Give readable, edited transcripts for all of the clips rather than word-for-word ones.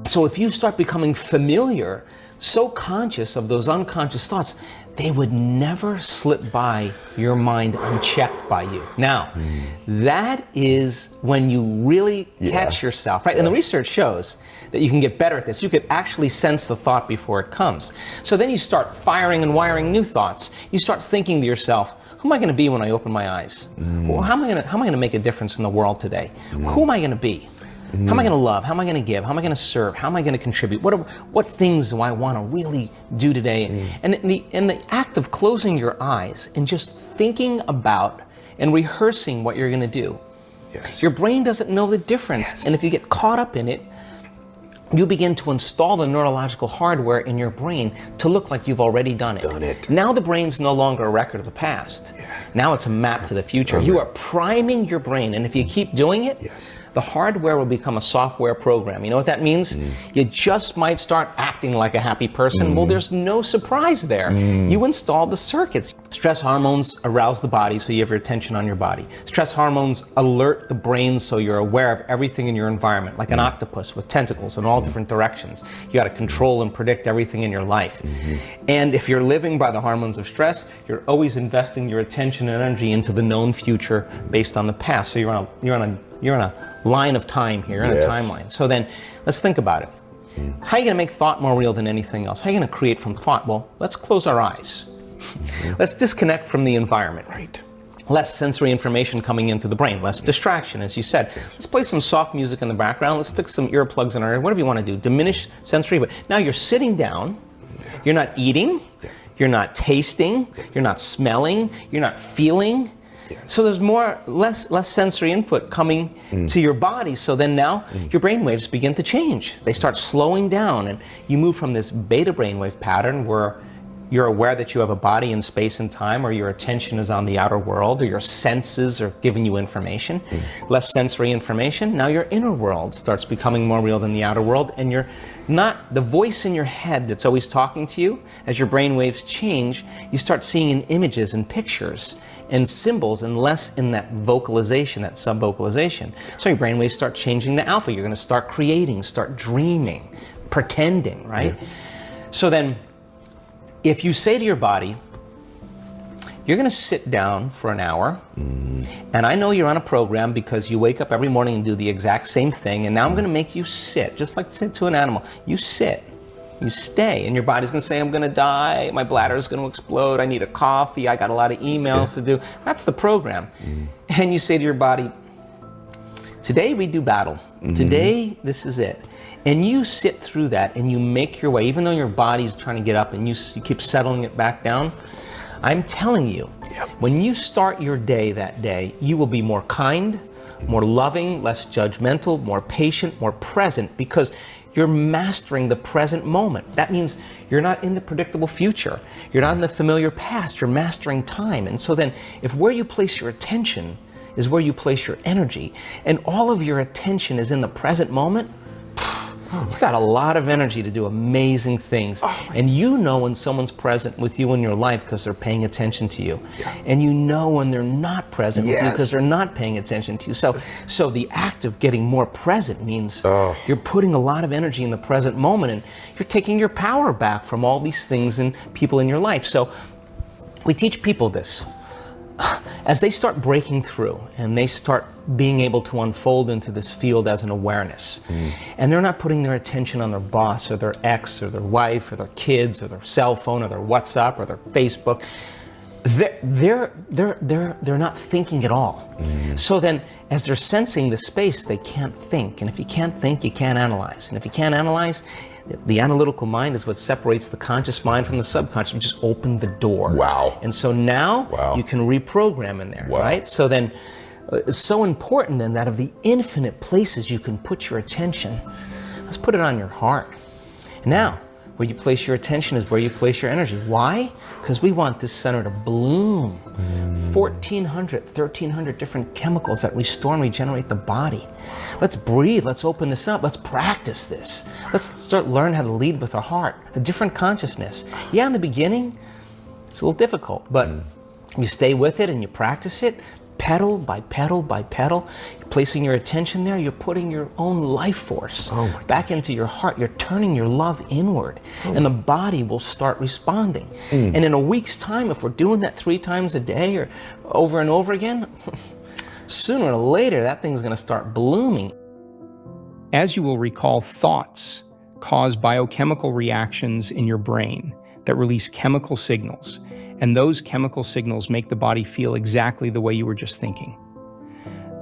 So if you start becoming familiar, so conscious of those unconscious thoughts, they would never slip by your mind unchecked by you. Now, that is when you really catch yourself, right? And the research shows that you can get better at this. You could actually sense the thought before it comes. So then you start firing and wiring new thoughts. You start thinking to yourself, who am I going to be when I open my eyes? Well, how am I going to make a difference in the world today? Who am I going to be? How am I going to love? How am I going to give? How am I going to serve? How am I going to contribute? What things do I want to really do today? And in the act of closing your eyes and just thinking about and rehearsing what you're going to do, your brain doesn't know the difference. And if you get caught up in it, you begin to install the neurological hardware in your brain to look like you've already done it. Now the brain's no longer a record of the past. Now it's a map to the future. You are priming your brain, and if you keep doing it, the hardware will become a software program. You know what that means? You just might start acting like a happy person. Well, there's no surprise there. You install the circuits. Stress hormones arouse the body, so you have your attention on your body. Stress hormones alert the brain, so you're aware of everything in your environment, like an octopus with tentacles in all different directions. You got to control and predict everything in your life. And if you're living by the hormones of stress, you're always investing your attention and energy into the known future based on the past. So you're on a line of time here, in a timeline. So then let's think about it. How are you going to make thought more real than anything else? How are you going to create from thought? Well, let's close our eyes. Let's disconnect from the environment. Less sensory information coming into the brain, less distraction, as you said. Let's play some soft music in the background. Let's stick some earplugs in our ear, whatever you want to do. Diminish sensory, but now you're sitting down. You're not eating. You're not tasting. You're not smelling. You're not feeling. So there's less sensory input coming to your body. So then now your brainwaves begin to change. They start slowing down, and you move from this beta brainwave pattern where you're aware that you have a body in space and time, or your attention is on the outer world, or your senses are giving you information, less sensory information. Now your inner world starts becoming more real than the outer world, and you're not the voice in your head that's always talking to you. As your brainwaves change, you start seeing in images and pictures and symbols, and less in that vocalization, that sub-vocalization. So your brainwaves start changing the alpha. You're going to start creating, start dreaming, pretending, right? So then, if you say to your body, you're going to sit down for an hour, and I know you're on a program because you wake up every morning and do the exact same thing, and now I'm going to make you sit, just like sit to an animal. You sit, you stay, and your body's going to say, I'm going to die, my bladder is going to explode, I need a coffee, I got a lot of emails to do. That's the program. And you say to your body, today we do battle. Today, this is it. And you sit through that and you make your way, even though your body's trying to get up and you keep settling it back down. I'm telling you, when you start your day that day, you will be more kind, more loving, less judgmental, more patient, more present, because you're mastering the present moment. That means you're not in the predictable future. You're not in the familiar past. You're mastering time. And so then, if where you place your attention is where you place your energy, and all of your attention is in the present moment, you've got a lot of energy to do amazing things. And you know when someone's present with you in your life because they're paying attention to you. And you know when they're not present with you because they're not paying attention to you. So the act of getting more present means you're putting a lot of energy in the present moment, and you're taking your power back from all these things and people in your life. So we teach people this. As they start breaking through and they start being able to unfold into this field as an awareness, and they're not putting their attention on their boss or their ex or their wife or their kids or their cell phone or their WhatsApp or their Facebook, they're not thinking at all. So then, as they're sensing the space, they can't think. And if you can't think, you can't analyze. And if you can't analyze, the analytical mind is what separates the conscious mind from the subconscious. You just open the door. And so now you can reprogram in there, right? So then it's so important then that of the infinite places you can put your attention, let's put it on your heart. And now, where you place your attention is where you place your energy. Why? Because we want this center to bloom. 1,400, 1,300 different chemicals that restore and regenerate the body. Let's breathe. Let's open this up. Let's practice this. Let's start learning how to lead with our heart. A different consciousness. Yeah, in the beginning, it's a little difficult, but you stay with it and you practice it. pedal by pedal by pedal, you're placing your attention there, you're putting your own life force back into your heart. You're turning your love inward, and the body will start responding. And in a week's time, if we're doing that 3 times a day or over and over again, sooner or later, that thing's going to start blooming. As you will recall, thoughts cause biochemical reactions in your brain that release chemical signals. And those chemical signals make the body feel exactly the way you were just thinking.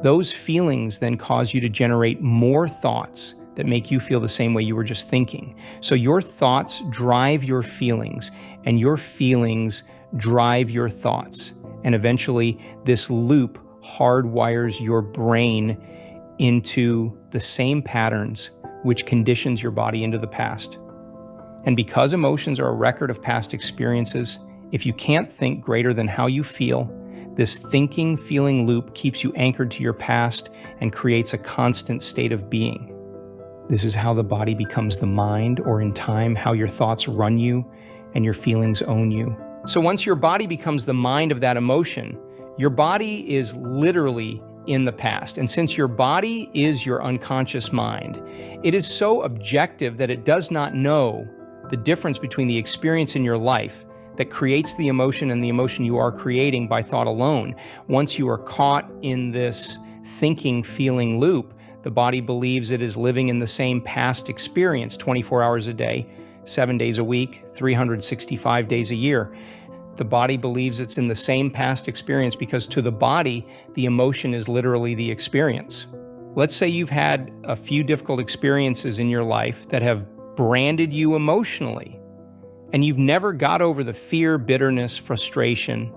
Those feelings then cause you to generate more thoughts that make you feel the same way you were just thinking. So your thoughts drive your feelings, and your feelings drive your thoughts. And eventually, this loop hardwires your brain into the same patterns, which conditions your body into the past. And because emotions are a record of past experiences, if you can't think greater than how you feel, this thinking-feeling loop keeps you anchored to your past and creates a constant state of being. This is how the body becomes the mind, or in time, how your thoughts run you and your feelings own you. So once your body becomes the mind of that emotion, your body is literally in the past. And since your body is your unconscious mind, it is so objective that it does not know the difference between the experience in your life that creates the emotion and the emotion you are creating by thought alone. Once you are caught in this thinking, feeling loop, the body believes it is living in the same past experience 24 hours a day, 7 days a week, 365 days a year. The body believes it's in the same past experience because to the body, the emotion is literally the experience. Let's say you've had a few difficult experiences in your life that have branded you emotionally, and you've never got over the fear, bitterness, frustration,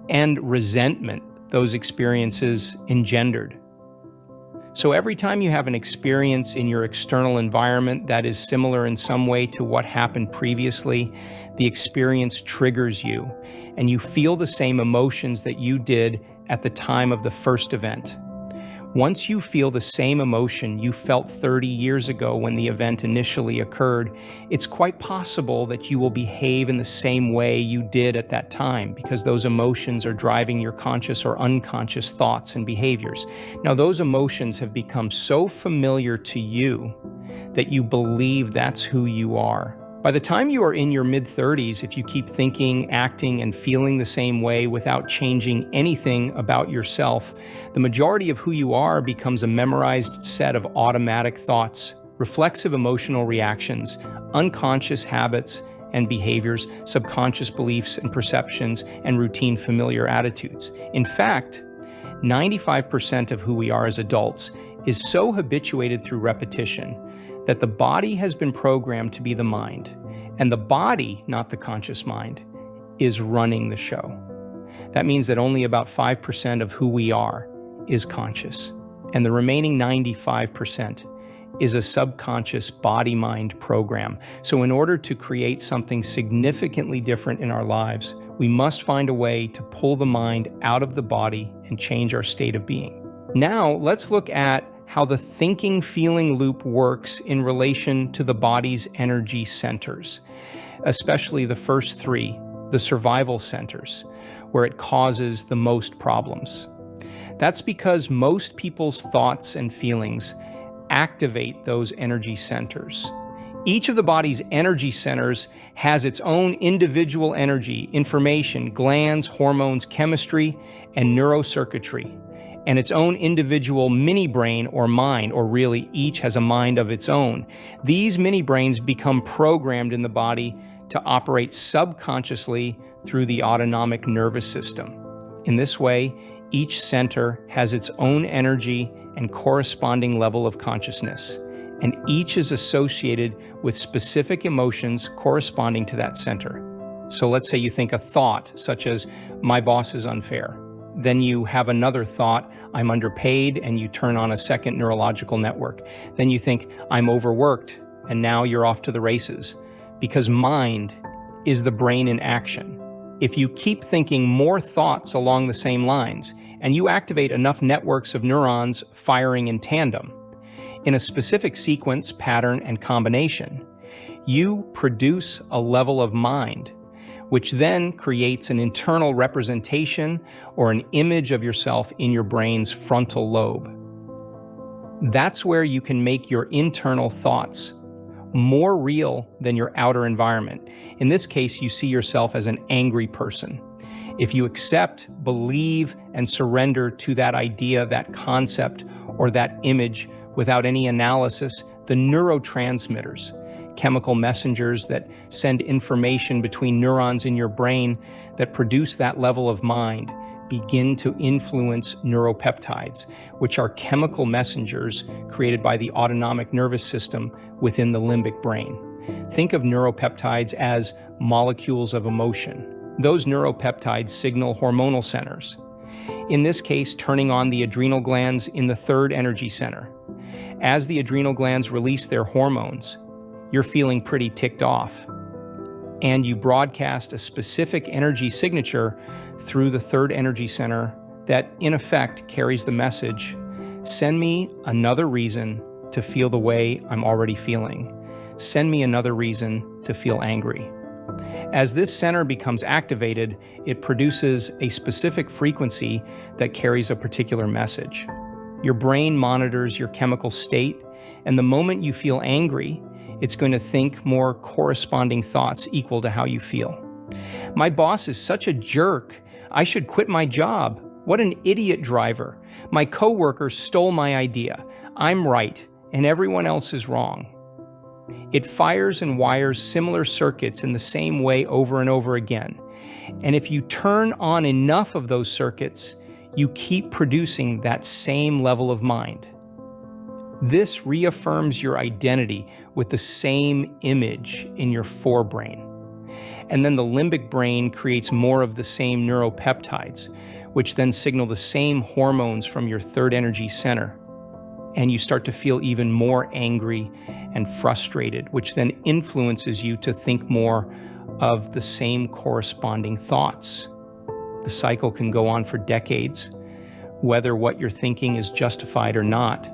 and resentment those experiences engendered. So every time you have an experience in your external environment that is similar in some way to what happened previously, the experience triggers you, and you feel the same emotions that you did at the time of the first event. Once you feel the same emotion you felt 30 years ago when the event initially occurred, it's quite possible that you will behave in the same way you did at that time because those emotions are driving your conscious or unconscious thoughts and behaviors. Now, those emotions have become so familiar to you that you believe that's who you are. By the time you are in your mid-30s, if you keep thinking, acting, and feeling the same way without changing anything about yourself, the majority of who you are becomes a memorized set of automatic thoughts, reflexive emotional reactions, unconscious habits and behaviors, subconscious beliefs and perceptions, and routine familiar attitudes. In fact, 95% of who we are as adults is so habituated through repetition that the body has been programmed to be the mind, and the body, not the conscious mind, is running the show. That means that only about 5% of who we are is conscious, and the remaining 95% is a subconscious body-mind program. So in order to create something significantly different in our lives, we must find a way to pull the mind out of the body and change our state of being. Now, let's look at how the thinking-feeling loop works in relation to the body's energy centers, especially the first 3, the survival centers, where it causes the most problems. That's because most people's thoughts and feelings activate those energy centers. Each of the body's energy centers has its own individual energy, information, glands, hormones, chemistry, and neurocircuitry, and its own individual mini-brain or mind, or really each has a mind of its own. These mini-brains become programmed in the body to operate subconsciously through the autonomic nervous system. In this way, each center has its own energy and corresponding level of consciousness, and each is associated with specific emotions corresponding to that center. So let's say you think a thought such as, "My boss is unfair." Then you have another thought, "I'm underpaid," and you turn on a second neurological network. Then you think, "I'm overworked," and now you're off to the races. Because mind is the brain in action. If you keep thinking more thoughts along the same lines, and you activate enough networks of neurons firing in tandem, in a specific sequence, pattern, and combination, you produce a level of mind which then creates an internal representation or an image of yourself in your brain's frontal lobe. That's where you can make your internal thoughts more real than your outer environment. In this case, you see yourself as an angry person. If you accept, believe, and surrender to that idea, that concept, or that image without any analysis, the neurotransmitters, chemical messengers that send information between neurons in your brain that produce that level of mind, begin to influence neuropeptides, which are chemical messengers created by the autonomic nervous system within the limbic brain. Think of neuropeptides as molecules of emotion. Those neuropeptides signal hormonal centers. In this case, turning on the adrenal glands in the third energy center. As the adrenal glands release their hormones, you're feeling pretty ticked off, and you broadcast a specific energy signature through the third energy center that, in effect, carries the message, send me another reason to feel the way I'm already feeling. Send me another reason to feel angry. As this center becomes activated, it produces a specific frequency that carries a particular message. Your brain monitors your chemical state, and the moment you feel angry, it's going to think more corresponding thoughts equal to how you feel. My boss is such a jerk. I should quit my job. What an idiot driver. My coworker stole my idea. I'm right, and everyone else is wrong. It fires and wires similar circuits in the same way over and over again. And if you turn on enough of those circuits, you keep producing that same level of mind. This reaffirms your identity with the same image in your forebrain. And then the limbic brain creates more of the same neuropeptides, which then signal the same hormones from your third energy center. And you start to feel even more angry and frustrated, which then influences you to think more of the same corresponding thoughts. The cycle can go on for decades, whether what you're thinking is justified or not.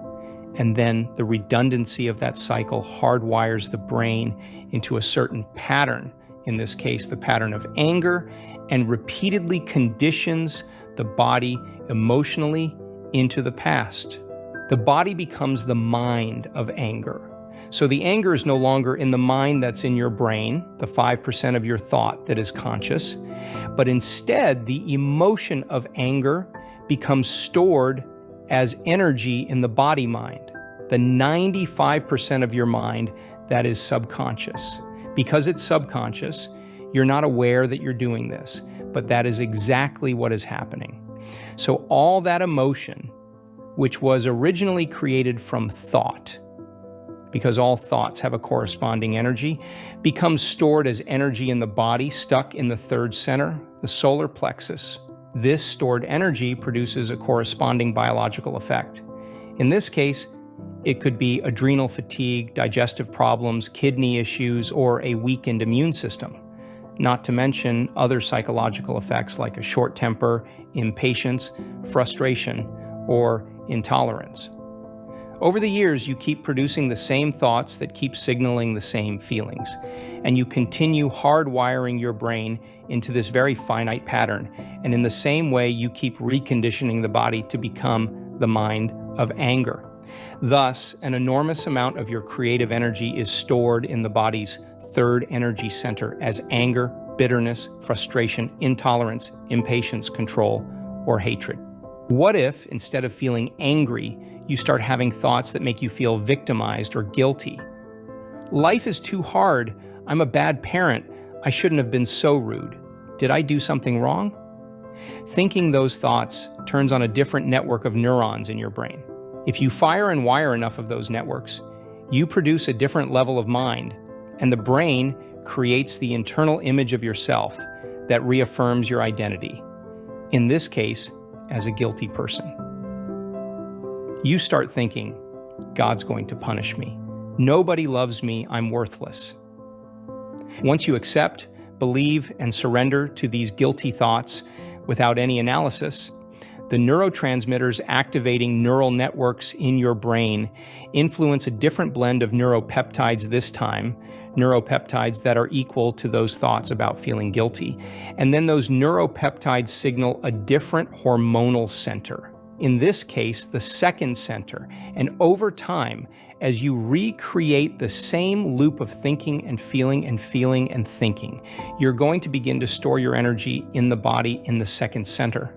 And then the redundancy of that cycle hardwires the brain into a certain pattern, in this case, the pattern of anger, and repeatedly conditions the body emotionally into the past. The body becomes the mind of anger. So the anger is no longer in the mind that's in your brain, the 5% of your thought that is conscious, but instead the emotion of anger becomes stored as energy in the body mind, the 95% of your mind that is subconscious. Because it's subconscious, you're not aware that you're doing this, but that is exactly what is happening. So all that emotion, which was originally created from thought, because all thoughts have a corresponding energy, becomes stored as energy in the body, stuck in the third center, the solar plexus. This stored energy produces a corresponding biological effect. In this case, it could be adrenal fatigue, digestive problems, kidney issues, or a weakened immune system, not to mention other psychological effects like a short temper, impatience, frustration, or intolerance. Over the years, you keep producing the same thoughts that keep signaling the same feelings, and you continue hardwiring your brain into this very finite pattern, and in the same way, you keep reconditioning the body to become the mind of anger. Thus, an enormous amount of your creative energy is stored in the body's third energy center as anger, bitterness, frustration, intolerance, impatience, control, or hatred. What if, instead of feeling angry, you start having thoughts that make you feel victimized or guilty? Life is too hard. I'm a bad parent. I shouldn't have been so rude. Did I do something wrong? Thinking those thoughts turns on a different network of neurons in your brain. If you fire and wire enough of those networks, you produce a different level of mind, and the brain creates the internal image of yourself that reaffirms your identity, in this case, as a guilty person. You start thinking, God's going to punish me. Nobody loves me. I'm worthless. Once you accept, believe, and surrender to these guilty thoughts without any analysis, the neurotransmitters activating neural networks in your brain influence a different blend of neuropeptides this time, neuropeptides that are equal to those thoughts about feeling guilty. And then those neuropeptides signal a different hormonal center. In this case, the second center. And over time, as you recreate the same loop of thinking and feeling and feeling and thinking, you're going to begin to store your energy in the body in the second center.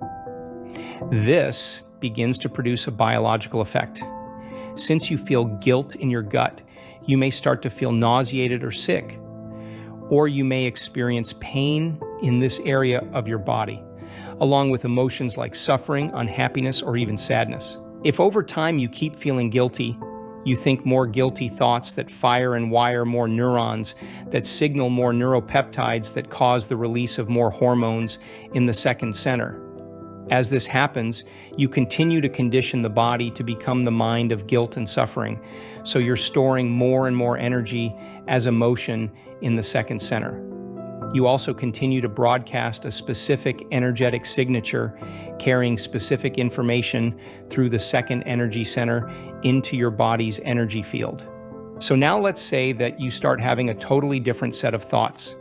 This begins to produce a biological effect. Since you feel guilt in your gut, you may start to feel nauseated or sick, or you may experience pain in this area of your body, along with emotions like suffering, unhappiness, or even sadness. If over time you keep feeling guilty, you think more guilty thoughts that fire and wire more neurons, that signal more neuropeptides that cause the release of more hormones in the second center. As this happens, you continue to condition the body to become the mind of guilt and suffering, so you're storing more and more energy as emotion in the second center. You also continue to broadcast a specific energetic signature carrying specific information through the second energy center into your body's energy field. So now let's say that you start having a totally different set of thoughts.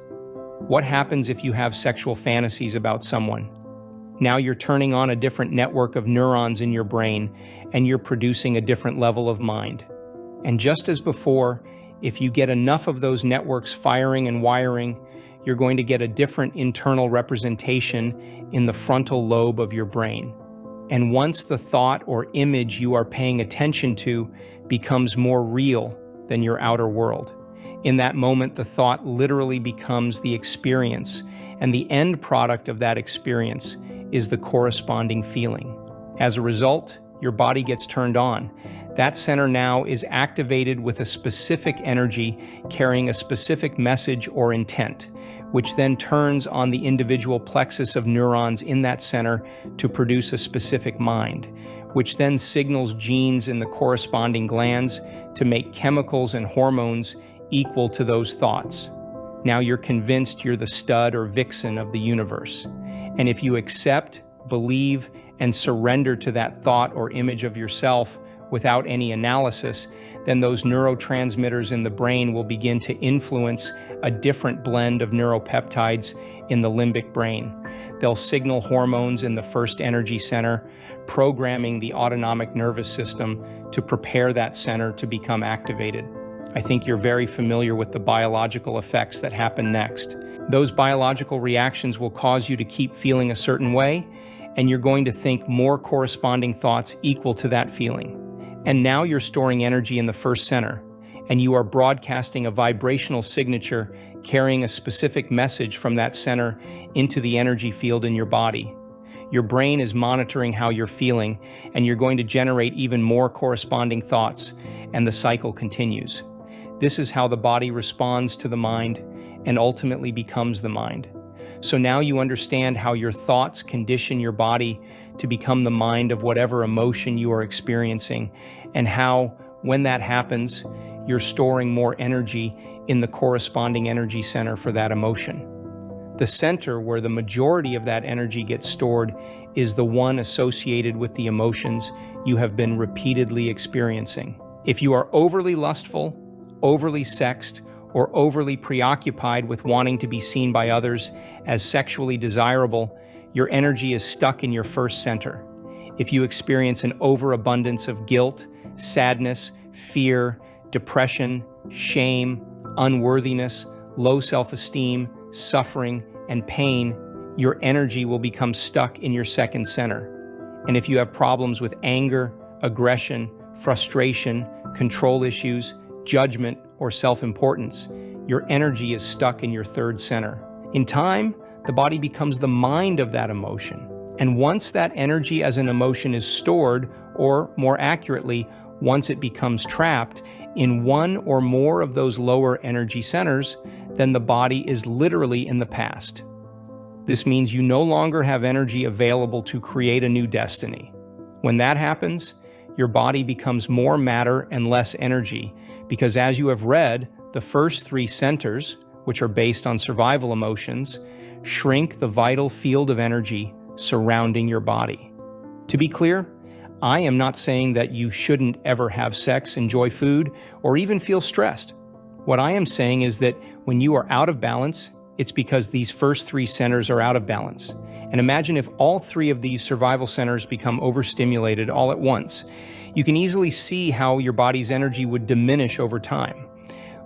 What happens if you have sexual fantasies about someone? Now you're turning on a different network of neurons in your brain, and you're producing a different level of mind. And just as before, if you get enough of those networks firing and wiring, you're going to get a different internal representation in the frontal lobe of your brain. And once the thought or image you are paying attention to becomes more real than your outer world, in that moment the thought literally becomes the experience, and the end product of that experience is the corresponding feeling. As a result, your body gets turned on. That center now is activated with a specific energy carrying a specific message or intent, which then turns on the individual plexus of neurons in that center to produce a specific mind, which then signals genes in the corresponding glands to make chemicals and hormones equal to those thoughts. Now you're convinced you're the stud or vixen of the universe. And if you accept, believe, and surrender to that thought or image of yourself without any analysis, then those neurotransmitters in the brain will begin to influence a different blend of neuropeptides in the limbic brain. They'll signal hormones in the first energy center, programming the autonomic nervous system to prepare that center to become activated. I think you're very familiar with the biological effects that happen next. Those biological reactions will cause you to keep feeling a certain way, and you're going to think more corresponding thoughts equal to that feeling. And now you're storing energy in the first center, and you are broadcasting a vibrational signature carrying a specific message from that center into the energy field in your body. Your brain is monitoring how you're feeling, and you're going to generate even more corresponding thoughts, and the cycle continues. This is how the body responds to the mind and ultimately becomes the mind. So now you understand how your thoughts condition your body to become the mind of whatever emotion you are experiencing, and how, when that happens, you're storing more energy in the corresponding energy center for that emotion. The center where the majority of that energy gets stored is the one associated with the emotions you have been repeatedly experiencing. If you are overly lustful, overly sexed, or overly preoccupied with wanting to be seen by others as sexually desirable, your energy is stuck in your first center. If you experience an overabundance of guilt, sadness, fear, depression, shame, unworthiness, low self-esteem, suffering, and pain, your energy will become stuck in your second center. And if you have problems with anger, aggression, frustration, control issues, judgment, or self-importance, your energy is stuck in your third center. In time, the body becomes the mind of that emotion. And once that energy as an emotion is stored, or more accurately, once it becomes trapped in one or more of those lower energy centers, then the body is literally in the past. This means you no longer have energy available to create a new destiny. When that happens, your body becomes more matter and less energy, because as you have read, the first three centers, which are based on survival emotions, shrink the vital field of energy surrounding your body. To be clear, I am not saying that you shouldn't ever have sex, enjoy food, or even feel stressed. What I am saying is that when you are out of balance, it's because these first three centers are out of balance. And imagine if all three of these survival centers become overstimulated all at once. You can easily see how your body's energy would diminish over time.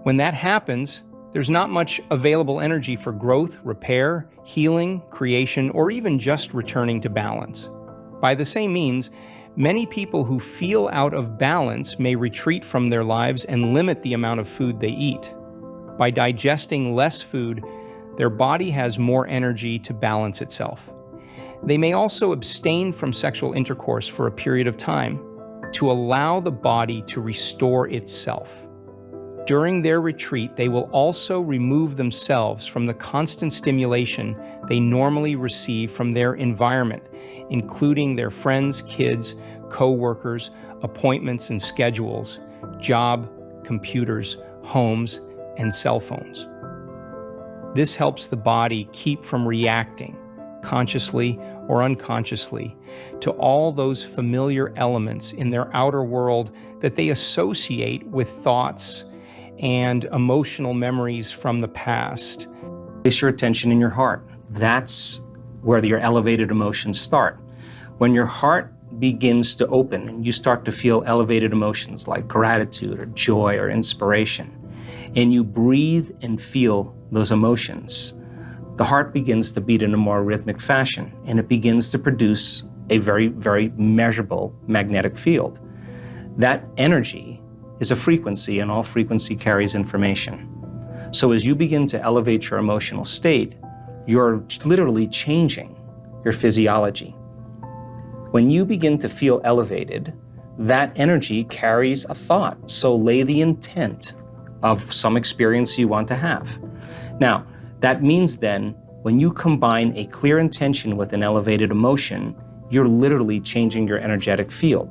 When that happens, there's not much available energy for growth, repair, healing, creation, or even just returning to balance. By the same means, many people who feel out of balance may retreat from their lives and limit the amount of food they eat. By digesting less food, their body has more energy to balance itself. They may also abstain from sexual intercourse for a period of time to allow the body to restore itself. During their retreat, they will also remove themselves from the constant stimulation they normally receive from their environment, including their friends, kids, co-workers, appointments and schedules, job, computers, homes, and cell phones. This helps the body keep from reacting, consciously or unconsciously, to all those familiar elements in their outer world that they associate with thoughts and emotional memories from the past. Place your attention in your heart. That's where your elevated emotions start. When your heart begins to open and you start to feel elevated emotions like gratitude or joy or inspiration, and you breathe and feel those emotions, the heart begins to beat in a more rhythmic fashion, and it begins to produce a very, very measurable magnetic field. That energy is a frequency, and all frequency carries information. So as you begin to elevate your emotional state, you're literally changing your physiology. When you begin to feel elevated, that energy carries a thought. So lay the intent of some experience you want to have. Now, that means then, when you combine a clear intention with an elevated emotion, you're literally changing your energetic field.